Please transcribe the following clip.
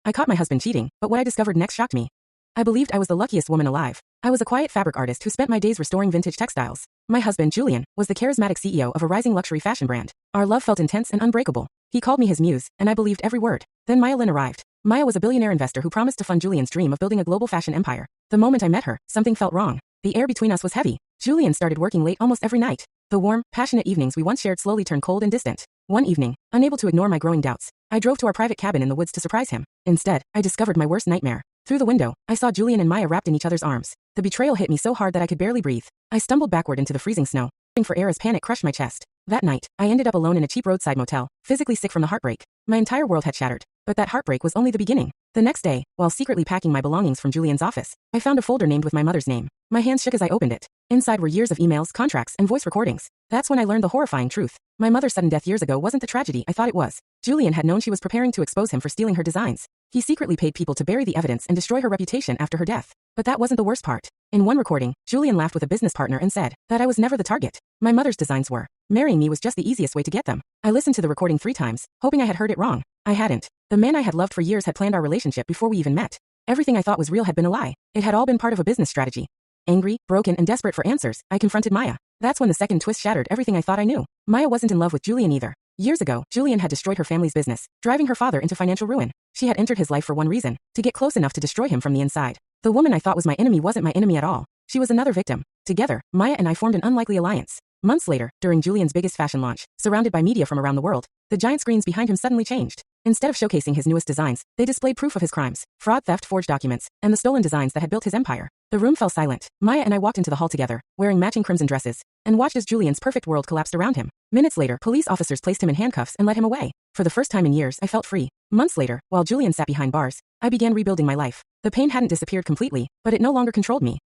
I caught my husband cheating, but what I discovered next shocked me. I believed I was the luckiest woman alive. I was a quiet fabric artist who spent my days restoring vintage textiles. My husband, Julian, was the charismatic CEO of a rising luxury fashion brand. Our love felt intense and unbreakable. He called me his muse, and I believed every word. Then Maya Lin arrived. Maya was a billionaire investor who promised to fund Julian's dream of building a global fashion empire. The moment I met her, something felt wrong. The air between us was heavy. Julian started working late almost every night. The warm, passionate evenings we once shared slowly turned cold and distant. One evening, unable to ignore my growing doubts, I drove to our private cabin in the woods to surprise him. Instead, I discovered my worst nightmare. Through the window, I saw Julian and Maya wrapped in each other's arms. The betrayal hit me so hard that I could barely breathe. I stumbled backward into the freezing snow, hoping for air as panic crushed my chest. That night, I ended up alone in a cheap roadside motel, physically sick from the heartbreak. My entire world had shattered, but that heartbreak was only the beginning. The next day, while secretly packing my belongings from Julian's office, I found a folder named with my mother's name. My hands shook as I opened it. Inside were years of emails, contracts, and voice recordings. That's when I learned the horrifying truth. My mother's sudden death years ago wasn't the tragedy I thought it was. Julian had known she was preparing to expose him for stealing her designs. He secretly paid people to bury the evidence and destroy her reputation after her death. But that wasn't the worst part. In one recording, Julian laughed with a business partner and said that I was never the target. My mother's designs were. Marrying me was just the easiest way to get them. I listened to the recording 3 times, hoping I had heard it wrong. I hadn't. The man I had loved for years had planned our relationship before we even met. Everything I thought was real had been a lie. It had all been part of a business strategy. Angry, broken, and desperate for answers, I confronted Maya. That's when the second twist shattered everything I thought I knew. Maya wasn't in love with Julian either. Years ago, Julian had destroyed her family's business, driving her father into financial ruin. She had entered his life for one reason, to get close enough to destroy him from the inside. The woman I thought was my enemy wasn't my enemy at all. She was another victim. Together, Maya and I formed an unlikely alliance. Months later, during Julian's biggest fashion launch, surrounded by media from around the world, the giant screens behind him suddenly changed. Instead of showcasing his newest designs, they displayed proof of his crimes, fraud, theft, forged documents, and the stolen designs that had built his empire. The room fell silent. Maya and I walked into the hall together, wearing matching crimson dresses, and watched as Julian's perfect world collapsed around him. Minutes later, police officers placed him in handcuffs and led him away. For the first time in years, I felt free. Months later, while Julian sat behind bars, I began rebuilding my life. The pain hadn't disappeared completely, but it no longer controlled me.